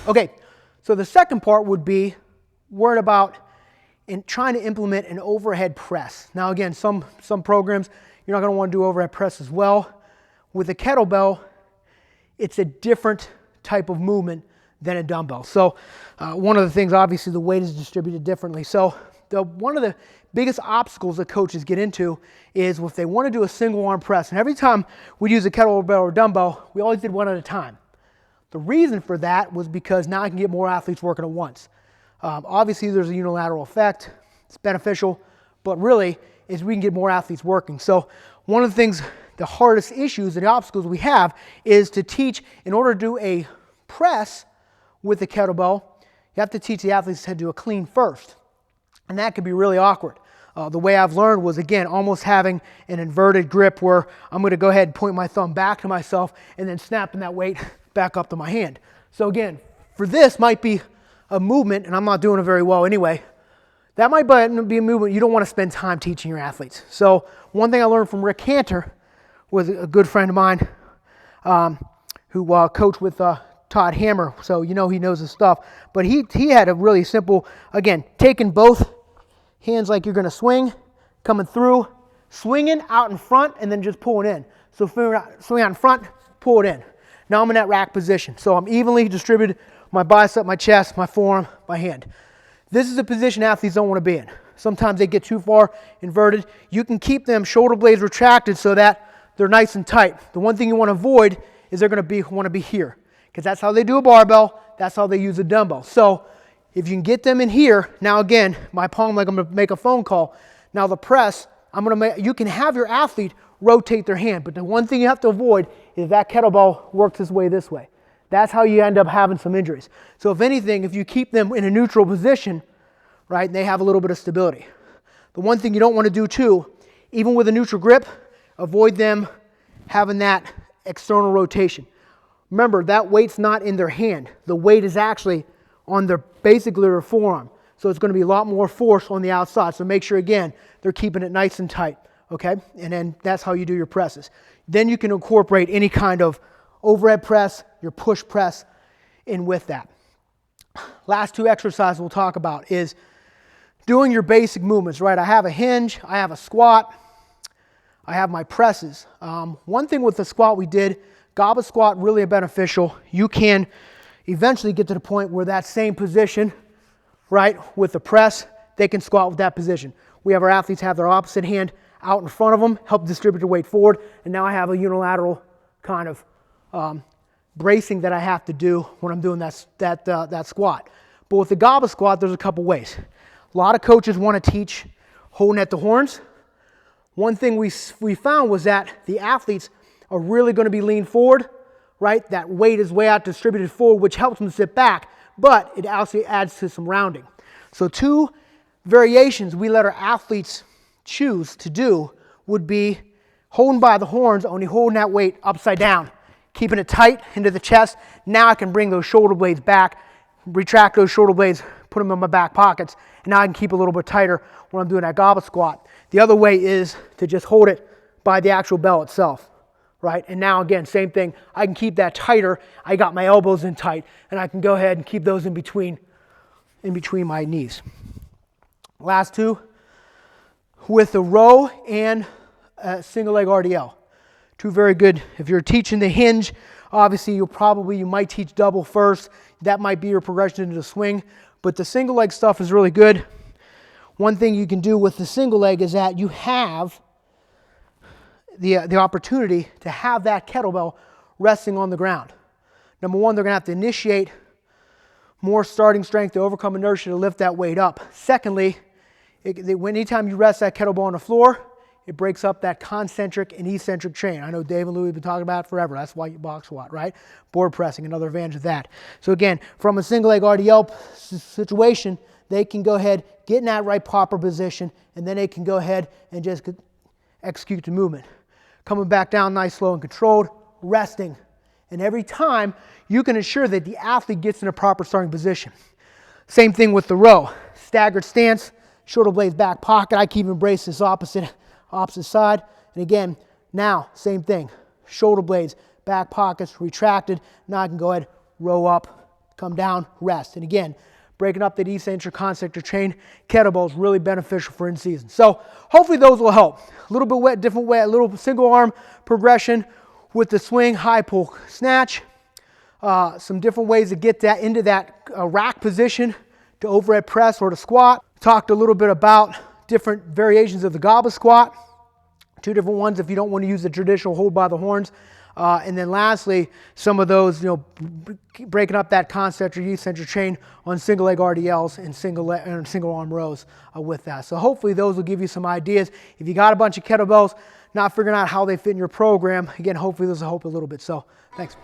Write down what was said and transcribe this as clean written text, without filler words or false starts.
Okay, so the second part would be worried about trying to implement an overhead press. Now again, some programs, you're not going to want to do overhead press as well. With a kettlebell, it's a different type of movement than a dumbbell. So one of the things, obviously, the weight is distributed differently. So one of the biggest obstacles that coaches get into is if they want to do a single arm press. And every time we use a kettlebell or dumbbell, we always did one at a time. The reason for that was because now I can get more athletes working at once. Obviously, there's a unilateral effect. It's beneficial, but really is we can get more athletes working. So one of the things, the hardest issues and the obstacles we have is to teach, in order to do a press with a kettlebell, you have to teach the athletes how to do a clean first. And that can be really awkward. The way I've learned was, again, almost having an inverted grip where I'm going to go ahead and point my thumb back to myself and then snapping that weight back up to my hand. So again, for this might be a movement, and I'm not doing it very well anyway, that might be a movement you don't want to spend time teaching your athletes. So one thing I learned from Rick Cantor, was a good friend of mine who coached with Todd Hammer, so you know he knows his stuff. But he had a really simple, again, taking both hands like you're going to swing, coming through, swinging out in front, and then just pulling in. So swing out in front, pull it in. Now I'm in that rack position. So I'm evenly distributed, my bicep, my chest, my forearm, my hand. This is a position athletes don't want to be in. Sometimes they get too far inverted. You can keep them shoulder blades retracted so that they're nice and tight. The one thing you want to avoid is they're going to want to be here, because that's how they do a barbell, that's how they use a dumbbell. So if you can get them in here, now again, my palm, like I'm going to make a phone call. Now the press, you can have your athlete rotate their hand, but the one thing you have to avoid is that kettlebell works its way this way. That's how you end up having some injuries. So if anything, if you keep them in a neutral position, right, they have a little bit of stability. The one thing you don't want to do too, even with a neutral grip, avoid them having that external rotation. Remember, that weight's not in their hand. The weight is actually on basically their forearm. So it's going to be a lot more force on the outside. So make sure, again, they're keeping it nice and tight, okay? And then that's how you do your presses. Then you can incorporate any kind of overhead press, your push press in with that. Last two exercises we'll talk about is doing your basic movements, right? I have a hinge, I have a squat, I have my presses. One thing with the squat we did, goblet squat, really beneficial. You can eventually get to the point where that same position, right, with the press, they can squat with that position. We have our athletes have their opposite hand out in front of them, help distribute the weight forward, and now I have a unilateral kind of bracing that I have to do when I'm doing that squat. But with the goblet squat, there's a couple ways. A lot of coaches want to teach holding at the horns. One thing we found was that the athletes are really going to be leaned forward, right? That weight is way out distributed forward, which helps them sit back, but it also adds to some rounding. So two variations we let our athletes choose to do would be holding by the horns, only holding that weight upside down, keeping it tight into the chest. Now I can bring those shoulder blades back, retract those shoulder blades, put them in my back pockets, and now I can keep a little bit tighter when I'm doing that goblet squat. The other way is to just hold it by the actual bell itself, right? And now again, same thing. I can keep that tighter. I got my elbows in tight, and I can go ahead and keep those in between my knees. Last two, with the row and single leg RDL. Two very good. If you're teaching the hinge, obviously you might teach double first. That might be your progression into the swing, but the single leg stuff is really good. One thing you can do with the single leg is that you have the opportunity to have that kettlebell resting on the ground. Number one, they're going to have to initiate more starting strength to overcome inertia to lift that weight up. Secondly, anytime you rest that kettlebell on the floor, it breaks up that concentric and eccentric chain. I know Dave and Louie have been talking about it forever. That's why you box squat, right? Board pressing, another advantage of that. So again, from a single leg RDL situation, they can go ahead, get in that right proper position, and then they can go ahead and just execute the movement. Coming back down nice, slow, and controlled, resting. And every time, you can ensure that the athlete gets in a proper starting position. Same thing with the row. Staggered stance, shoulder blades back pocket. I keep embrace this opposite side. And again, now, same thing. Shoulder blades, back pockets, retracted. Now I can go ahead, row up, come down, rest. And again, breaking up that eccentric concentric chain kettlebell is really beneficial for in season. So hopefully those will help. A little bit different way, a little single arm progression with the swing, high pull, snatch. Some different ways to get that into that rack position to overhead press or to squat. Talked a little bit about different variations of the goblet squat. 2 different ones if you don't want to use the traditional hold by the horns. And then lastly, some of those, breaking up that concentric eccentric chain on single leg RDLs and single arm rows with that. So hopefully those will give you some ideas. If you got a bunch of kettlebells, not figuring out how they fit in your program, again, hopefully this will help a little bit. So thanks.